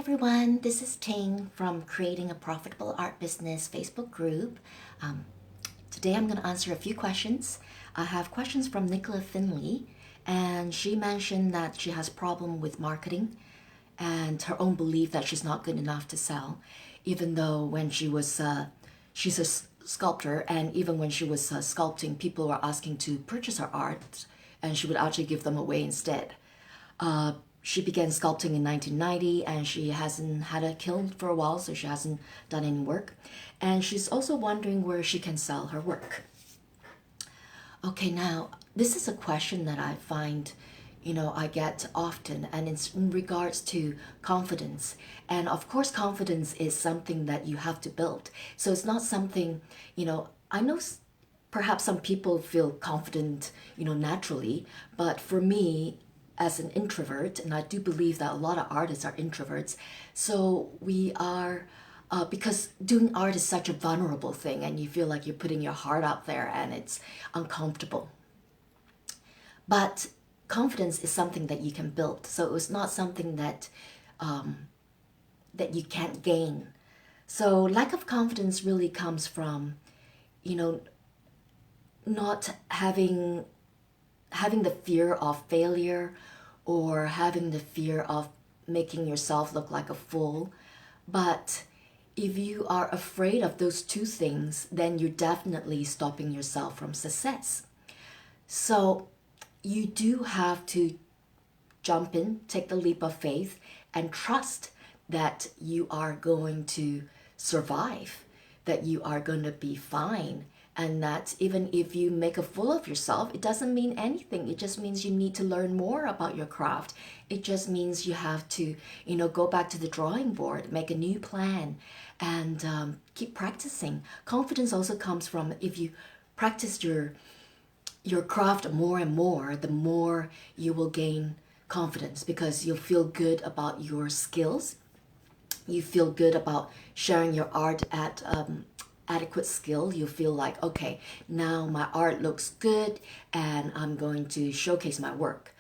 everyone, this is Ting from Creating a Profitable Art Business Facebook group. Today I'm going to answer a few questions. I have questions from Nicola Finley, and she mentioned that she has problem with marketing and her own belief that she's not good enough to sell, even though when she's a sculptor, and even when she was sculpting, people were asking to purchase her art, and she would actually give them away instead. She began sculpting in 1990 and she hasn't had a kiln for a while, so she hasn't done any work. And she's also wondering where she can sell her work. Okay, now, this is a question that I find, I get often, and it's in regards to confidence. And of course, confidence is something that you have to build. So it's not something, I know perhaps some people feel confident, naturally, but for me, as an introvert, and I do believe that a lot of artists are introverts, so we are, because doing art is such a vulnerable thing and you feel like you're putting your heart out there and it's uncomfortable. But confidence is something that you can build, so it's not something that that you can't gain. So lack of confidence really comes from, not having the fear of failure or having the fear of making yourself look like a fool. But if you are afraid of those two things, then you're definitely stopping yourself from success. So you do have to jump in, take the leap of faith, and trust that you are going to survive, that you are going to be fine, and that even if you make a fool of yourself, it doesn't mean anything. It just means you need to learn more about your craft. It just means you have to, go back to the drawing board, make a new plan, and keep practicing. Confidence also comes from if you practice your craft more and more, the more you will gain confidence because you'll feel good about your skills. You feel good about sharing your art at adequate skill. You feel like, okay, now my art looks good and I'm going to showcase my work.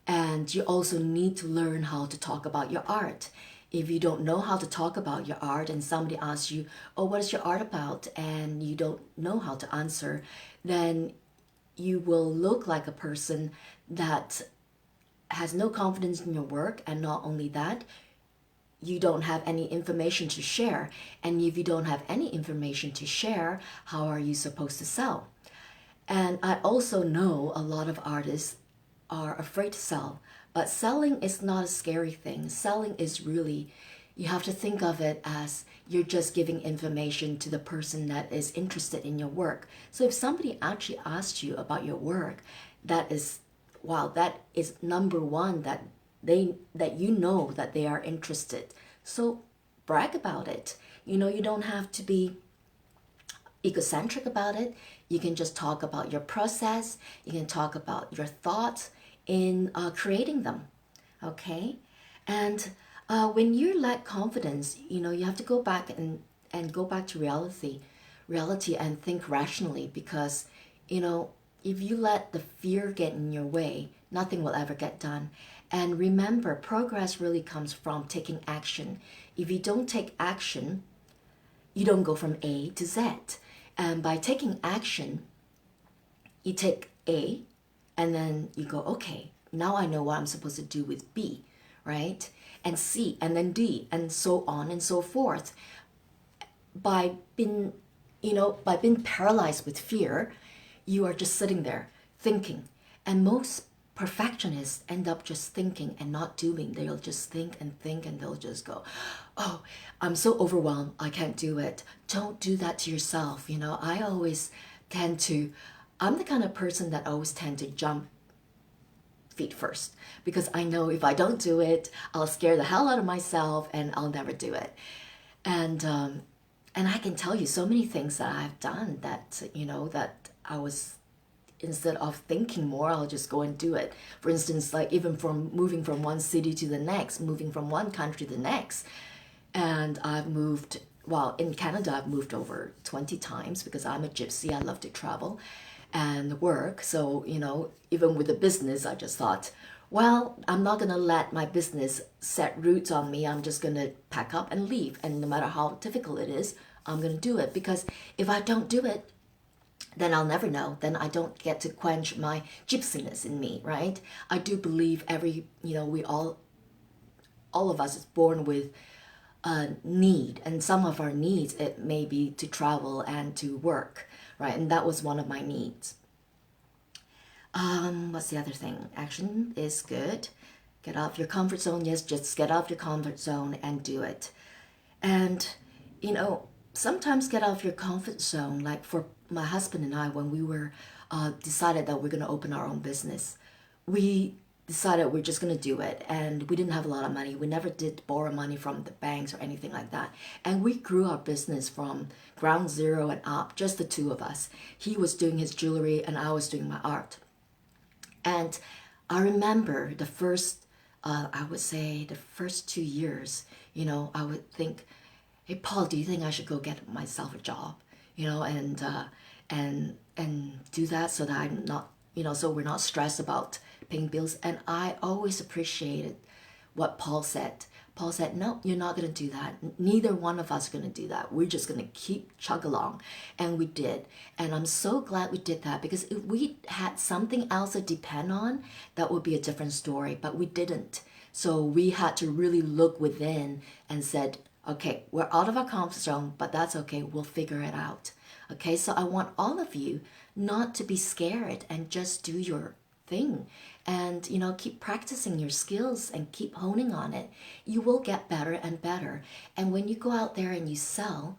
And you also need to learn how to talk about your art. If you don't know how to talk about your art and somebody asks you, oh, what is your art about? And you don't know how to answer, then you will look like a person that has no confidence in your work. And not only that, you don't have any information to share. And if you don't have any information to share, how are you supposed to sell? And I also know a lot of artists are afraid to sell, but selling is not a scary thing. Selling is really, you have to think of it as you're just giving information to the person that is interested in your work. So if somebody actually asks you about your work, that is, wow, that is number one, that that they are interested. So brag about it. You don't have to be egocentric about it. You can just talk about your process. You can talk about your thoughts in creating them. Okay? And when you lack confidence, you have to go back and go back to reality and think rationally because, if you let the fear get in your way, nothing will ever get done. And remember, progress really comes from taking action. If you don't take action, you don't go from A to Z. And by taking action, you take A and then you go, okay, now I know what I'm supposed to do with B, right? And C and then D and so on and so forth. By being paralyzed with fear, you are just sitting there thinking. And most perfectionists end up just thinking and not doing. They'll just think and they'll just go, oh, I'm so overwhelmed, I can't do it. Don't do that to yourself. I always I'm the kind of person that always tend to jump feet first because I know if I don't do it, I'll scare the hell out of myself and I'll never do it. And I can tell you so many things that I've done that, that I was, instead of thinking more, I'll just go and do it. For instance, like even from moving from one city to the next, moving from one country to the next. And I've moved, well, in Canada, I've moved over 20 times because I'm a gypsy. I love to travel and work. So, even with the business, I just thought, well, I'm not gonna let my business set roots on me. I'm just gonna pack up and leave. And no matter how difficult it is, I'm gonna do it, because if I don't do it, then I'll never know. Then I don't get to quench my gypsiness in me, right? I do believe we all of us is born with a need, and some of our needs, it may be to travel and to work, right? And that was one of my needs. What's the other thing? Action is good. Get out of your comfort zone. Yes, just get out of your comfort zone and do it. And, sometimes get out of your comfort zone. Like for my husband and I, when we were decided that we're going to open our own business, we decided we're just going to do it. And we didn't have a lot of money. We never did borrow money from the banks or anything like that. And we grew our business from ground zero and up, just the two of us. He was doing his jewelry and I was doing my art. And I remember the first, I would say the first 2 years, I would think, hey, Paul, do you think I should go get myself a job? And do that so that I'm not, so we're not stressed about paying bills. And I always appreciated what Paul said. Paul said, no, you're not going to do that. Neither one of us are going to do that. We're just going to keep chug along. And we did. And I'm so glad we did that, because if we had something else to depend on, that would be a different story. But we didn't. So we had to really look within and said, okay, we're out of our comfort zone, but that's okay. We'll figure it out. Okay, so I want all of you not to be scared and just do your thing, and keep practicing your skills and keep honing on it. You will get better and better, and when you go out there and you sell,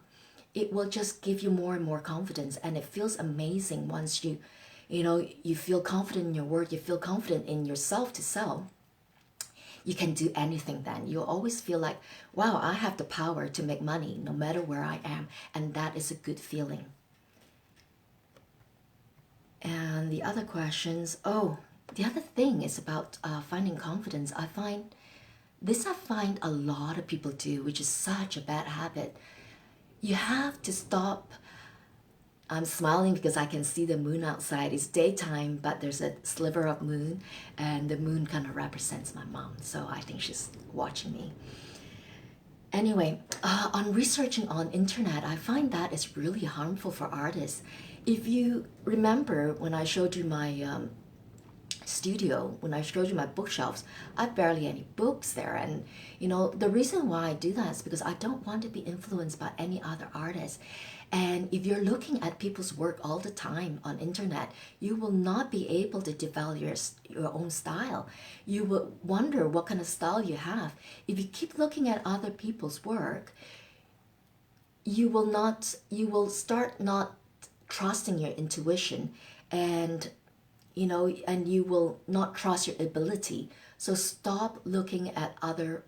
it will just give you more and more confidence, and it feels amazing once you feel confident in your work, you feel confident in yourself to sell. You can do anything then. You'll always feel like, wow, I have the power to make money no matter where I am, and that is a good feeling. And the other questions, the other thing is about finding confidence. I find a lot of people do, which is such a bad habit. You have to stop. I'm smiling because I can see the moon outside. It's daytime, but there's a sliver of moon, and the moon kind of represents my mom. So I think she's watching me. Anyway, on researching on internet, I find that it's really harmful for artists. If you remember when I showed you my studio, when I showed you my bookshelves, I have barely any books there. And the reason why I do that is because I don't want to be influenced by any other artist. And if you're looking at people's work all the time on internet, you will not be able to develop your own style. You will wonder what kind of style you have. If you keep looking at other people's work, you will start not trusting your intuition, and and you will not trust your ability. So stop looking at other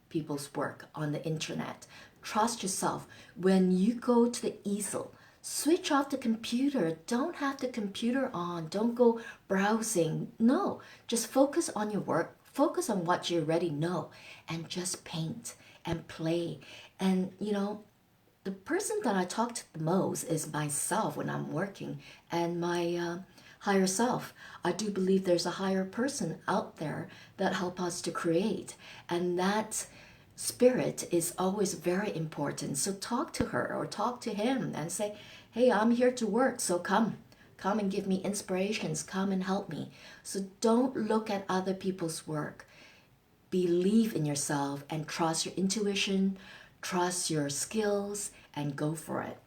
people's work on the internet. Trust yourself. When you go to the easel, switch off the computer. Don't have the computer on. Don't go browsing. No, just focus on your work. Focus on what you already know, and just paint and play. And the person that I talk to the most is myself when I'm working, and my higher self. I do believe there's a higher person out there that help us to create, and that spirit is always very important. So talk to her or talk to him and say, hey, I'm here to work, so come and give me inspirations, come and help me. So don't look at other people's work. Believe in yourself and trust your intuition, trust your skills, and go for it.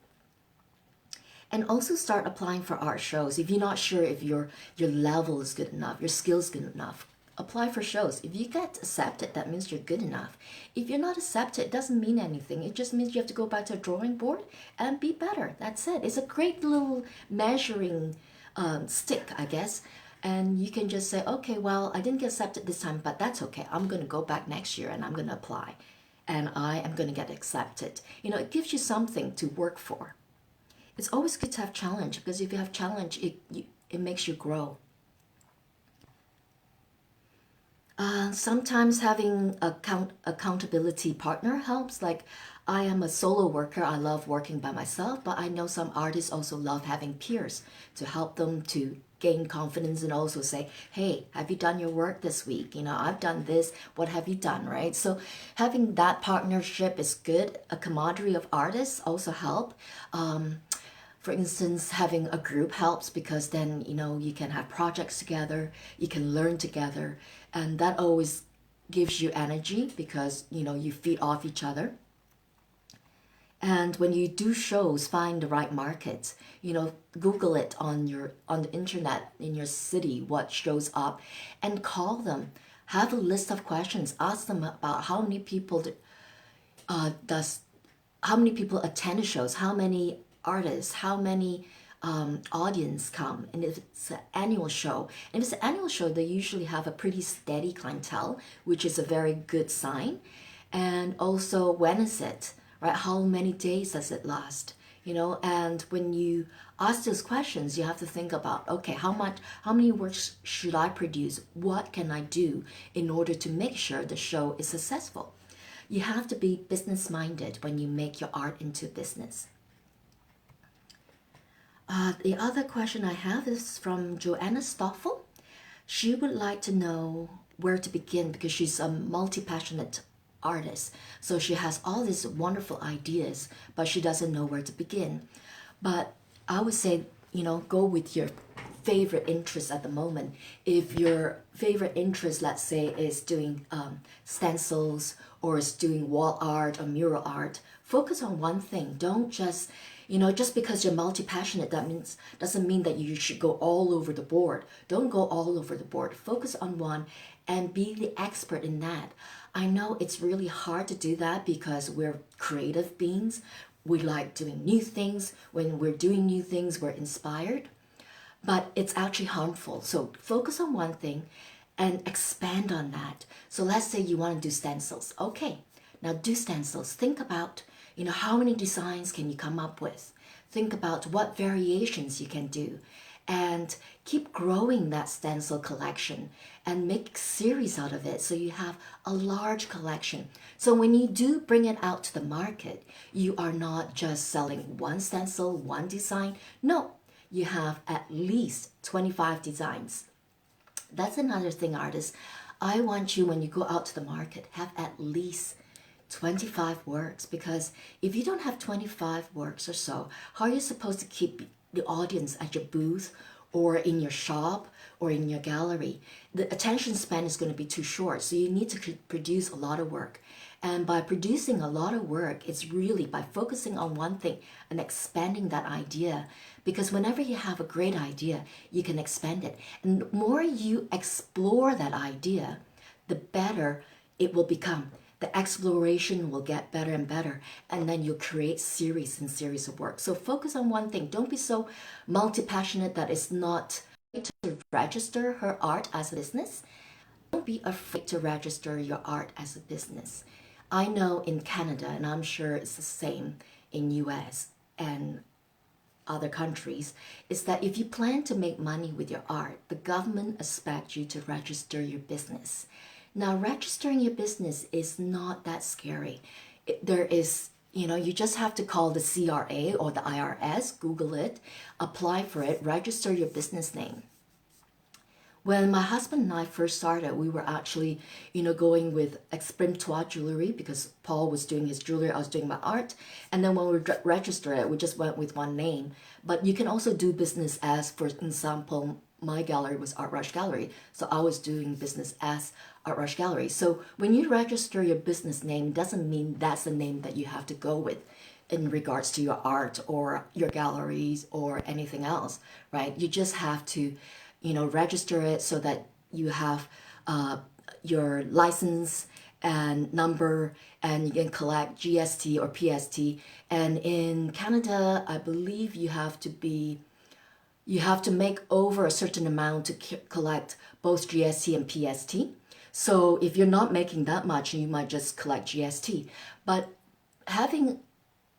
And also start applying for art shows. If you're not sure if your level is good enough, your skills good enough, apply for shows. If you get accepted, that means you're good enough. If you're not accepted, it doesn't mean anything. It just means you have to go back to a drawing board and be better. That's it. It's a great little measuring stick, I guess. And you can just say, okay, well, I didn't get accepted this time, but that's okay. I'm going to go back next year and I'm going to apply. And I am going to get accepted. It gives you something to work for. It's always good to have challenge, because if you have challenge, it makes you grow. Sometimes having accountability partner helps. Like, I am a solo worker. I love working by myself, but I know some artists also love having peers to help them to gain confidence and also say, hey, have you done your work this week? I've done this. What have you done, right? So having that partnership is good. A camaraderie of artists also help. For instance, having a group helps because then, you can have projects together, you can learn together, and that always gives you energy because, you feed off each other. And when you do shows, find the right market. Google it on the internet in your city, what shows up, and call them. Have a list of questions. Ask them about does how many people attend the shows, how many artists, how many audience come, and if it's an annual show. And if it's an annual show, they usually have a pretty steady clientele, which is a very good sign. And also, when is it, right? How many days does it last? And when you ask those questions, you have to think about, okay, how many works should I produce? What can I do in order to make sure the show is successful? You have to be business minded when you make your art into business. The other question I have is from Joanna Stoffel. She would like to know where to begin because she's a multi-passionate artist. So she has all these wonderful ideas, but she doesn't know where to begin. But I would say, go with your favorite interest at the moment. If your favorite interest, let's say, is doing stencils or is doing wall art or mural art, focus on one thing. Don't just because you're multi-passionate, doesn't mean that you should go all over the board. Don't go all over the board. Focus on one and be the expert in that. I know it's really hard to do that because we're creative beings. We like doing new things. When we're doing new things, we're inspired. But it's actually harmful. So focus on one thing and expand on that. So let's say you want to do stencils. Okay, now do stencils. Think about, how many designs can you come up with? Think about what variations you can do and keep growing that stencil collection and make a series out of it so you have a large collection. So when you do bring it out to the market, you are not just selling one stencil, one design. No, you have at least 25 designs. That's another thing, artists. I want you, when you go out to the market, have at least 25 works, because if you don't have 25 works or so, how are you supposed to keep the audience at your booth or in your shop or in your gallery? The attention span is going to be too short, so you need to produce a lot of work. And by producing a lot of work, it's really by focusing on one thing and expanding that idea. Because whenever you have a great idea, you can expand it. And the more you explore that idea, the better it will become. The exploration will get better and better, and then you'll create series and series of work. So focus on one thing. Don't be so multi-passionate that it's not to register her art as a business. Don't be afraid to register your art as a business. I know in Canada, and I'm sure it's the same in US and other countries, is that if you plan to make money with your art, the government expects you to register your business. Now, registering your business is not that scary. There is, you just have to call the CRA or the IRS, Google it, apply for it, register your business name. When my husband and I first started, we were actually, going with Exprimtoire jewelry because Paul was doing his jewelry, I was doing my art. And then when we registered it, we just went with one name. But you can also do business as, for example, my gallery was Art Rush Gallery. So I was doing business as Art Rush Gallery. So when you register your business name, it doesn't mean that's the name that you have to go with in regards to your art or your galleries or anything else, right? You just have to register it so that you have your license and number, and you can collect GST or PST. And in Canada, I believe you have to make over a certain amount to collect both GST and PST. So if you're not making that much, you might just collect GST. But having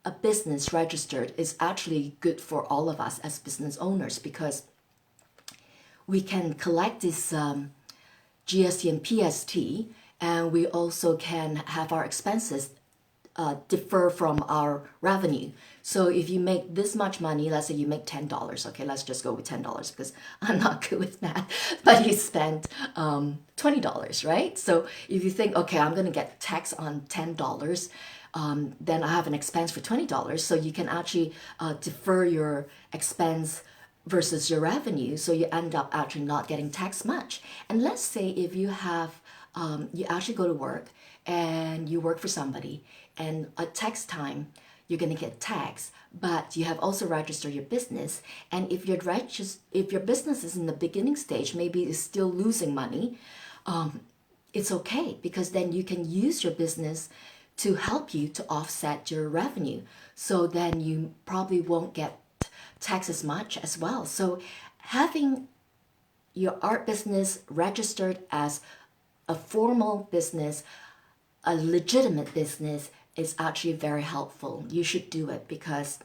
a business registered is actually good for all of us as business owners, because we can collect this GST and PST, and we also can have our expenses differ from our revenue. So if you make this much money, let's say you make $10, okay, let's just go with $10 because I'm not good with that, but you spend $20, right? So if you think, okay, I'm gonna get tax on $10, then I have an expense for $20, so you can actually defer your expense versus your revenue, so you end up actually not getting taxed much. And let's say if you have, you actually go to work and you work for somebody, and at tax time, you're going to get taxed, but you have also registered your business. And if if your business is in the beginning stage, maybe it's still losing money, it's okay because then you can use your business to help you to offset your revenue. So then you probably won't get taxed as much as well. So having your art business registered as a formal business, a legitimate business, is actually very helpful. You should do it because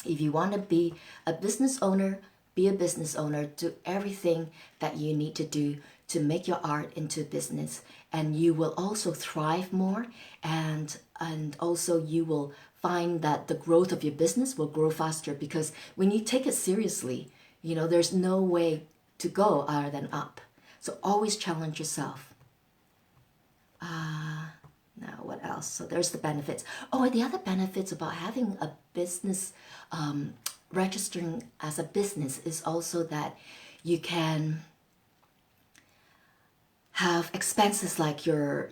if you want to be a business owner, be a business owner, do everything that you need to do to make your art into business, and you will also thrive more, and also you will find that the growth of your business will grow faster because when you take it seriously, there's no way to go other than up. So always challenge yourself. Now, what else? So there's the benefits. Oh, and the other benefits about having a business, registering as a business, is also that you can have expenses like your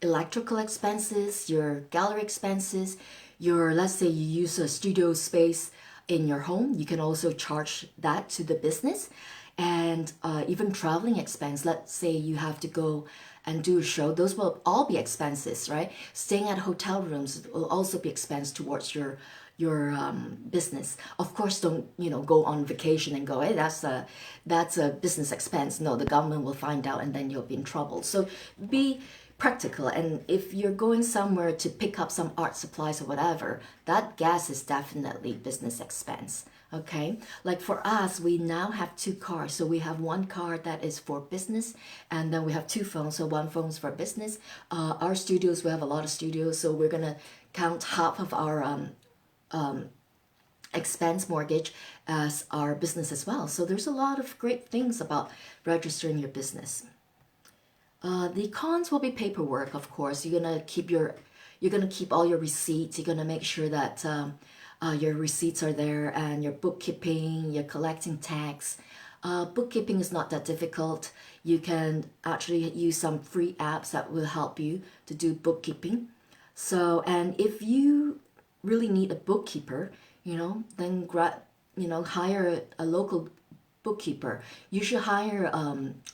electrical expenses, your gallery expenses, let's say you use a studio space in your home, you can also charge that to the business. And even traveling expense, let's say you have to go and do a show, those will all be expenses, right? Staying at hotel rooms will also be expense towards your business. Of course, don't go on vacation and go, hey, that's a business expense. No, the government will find out and then you'll be in trouble. So be practical, and if you're going somewhere to pick up some art supplies or whatever, that gas is definitely business expense. Okay, like for us, we now have two cars. So we have one car that is for business, and then we have two phones. So one phone's for business. Our studios, we have a lot of studios, so we're gonna count half of our expense mortgage as our business as well. So there's a lot of great things about registering your business. The cons will be paperwork, of course. You're gonna keep all your receipts. You're gonna make sure that your receipts are there, and your bookkeeping, you're collecting tax. Bookkeeping is not that difficult. You can actually use some free apps that will help you to do bookkeeping. So, and if you really need a bookkeeper, then hire a local bookkeeper. You should hire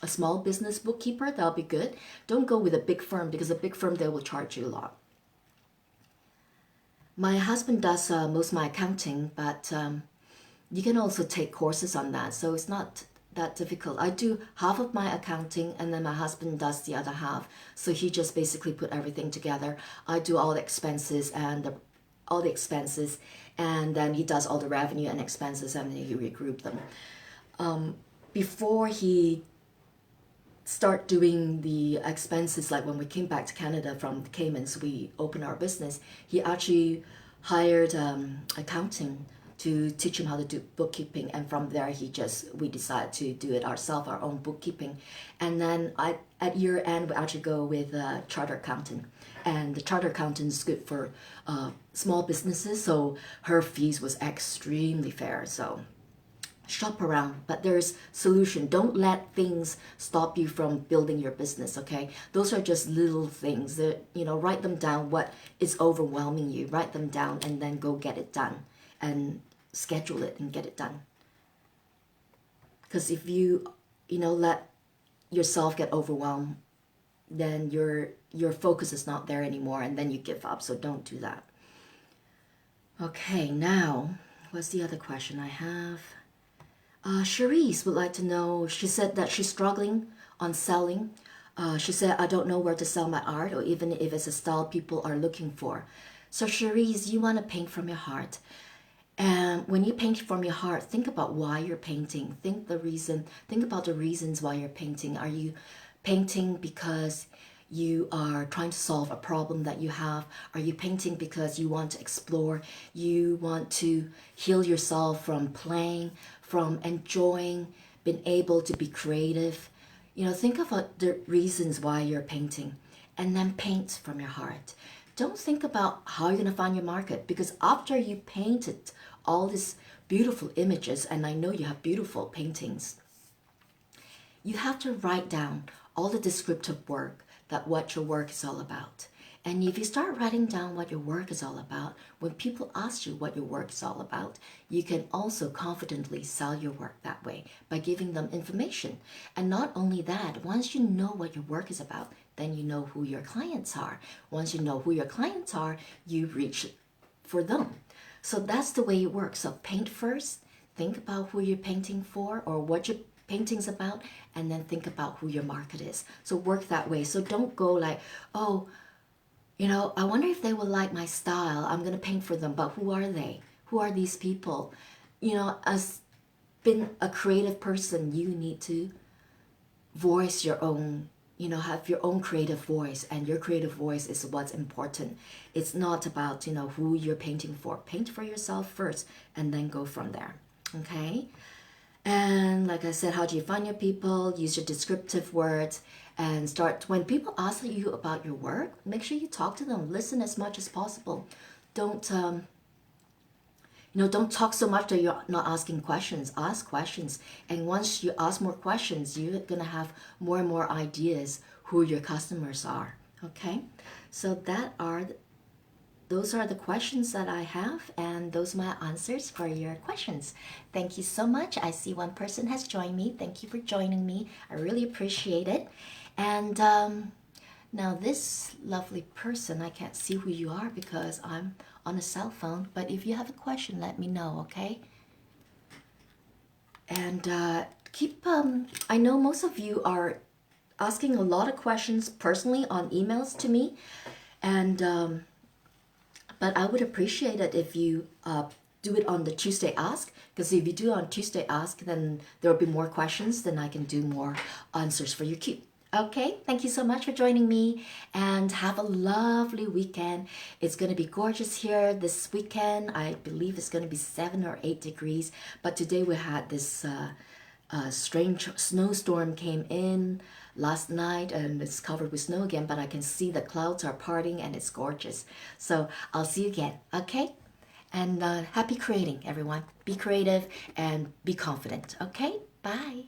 a small business bookkeeper. That'll be good. Don't go with a big firm because a big firm, they will charge you a lot. My husband does most of my accounting, but you can also take courses on that. So it's not that difficult. I do half of my accounting and then my husband does the other half. So he just basically put everything together. I do all the expenses and then he does all the revenue and expenses, and then he regroup them. Before he start doing the expenses, like when we came back to Canada from the Caymans, we opened our business, he actually hired accounting to teach him how to do bookkeeping, and from there we decided to do it ourselves, our own bookkeeping. And then at year end we actually go with a charter accountant, and the charter accountant is good for small businesses, so her fees was extremely fair. So shop around, but there's solution. Don't let things stop you from building your business, okay? Those are just little things that, write them down. What is overwhelming you, write them down, and then go get it done and schedule it and get it done. Because if you let yourself get overwhelmed, then your focus is not there anymore, and then you give up. So don't do that. Okay, now what's the other question I have? Cherise would like to know, she said that she's struggling on selling. She said, I don't know where to sell my art, or even if it's a style people are looking for. So Cherise, you want to paint from your heart. And when you paint from your heart, think about why you're painting. Think about the reasons why you're painting. Are you painting because you are trying to solve a problem that you have? Are you painting because you want to explore? You want to heal yourself from playing, from enjoying, being able to be creative? Think about the reasons why you're painting and then paint from your heart. Don't think about how you're going to find your market, because after you painted all these beautiful images, and I know you have beautiful paintings, you have to write down all the descriptive work that what your work is all about. And if you start writing down what your work is all about, when people ask you what your work is all about, you can also confidently sell your work that way by giving them information. And not only that, once you know what your work is about, then you know who your clients are. Once you know who your clients are, you reach for them. So that's the way it works. So paint first, think about who you're painting for or what your painting's about, and then think about who your market is. So work that way. So don't go like, oh, I wonder if they will like my style. I'm going to paint for them, but who are they? Who are these people? As being a creative person, you need to voice your own, have your own creative voice, and your creative voice is what's important. It's not about, who you're painting for. Paint for yourself first and then go from there. Okay? And like I said, how do you find your people? Use your descriptive words and start. When people ask you about your work, make sure you talk to them. Listen as much as possible. Don't don't talk so much that you're not asking questions. Ask questions, and once you ask more questions, you're gonna have more and more ideas who your customers are. Okay, so those are the questions that I have, and those are my answers for your questions. Thank you so much. I see one person has joined me. Thank you for joining me. I really appreciate it. And now this lovely person, I can't see who you are because I'm on a cell phone, but if you have a question, let me know, okay? And I know most of you are asking a lot of questions personally on emails to me, and but I would appreciate it if you do it on the Tuesday Ask, because if you do it on Tuesday Ask, then there will be more questions, then I can do more answers for you too. Okay, thank you so much for joining me, and have a lovely weekend. It's going to be gorgeous here this weekend. I believe it's going to be 7 or 8 degrees, but today we had this strange snowstorm came in last night, and it's covered with snow again, but I can see the clouds are parting and it's gorgeous. So I'll see you again, okay? And happy creating, everyone. Be creative and be confident, okay? Bye.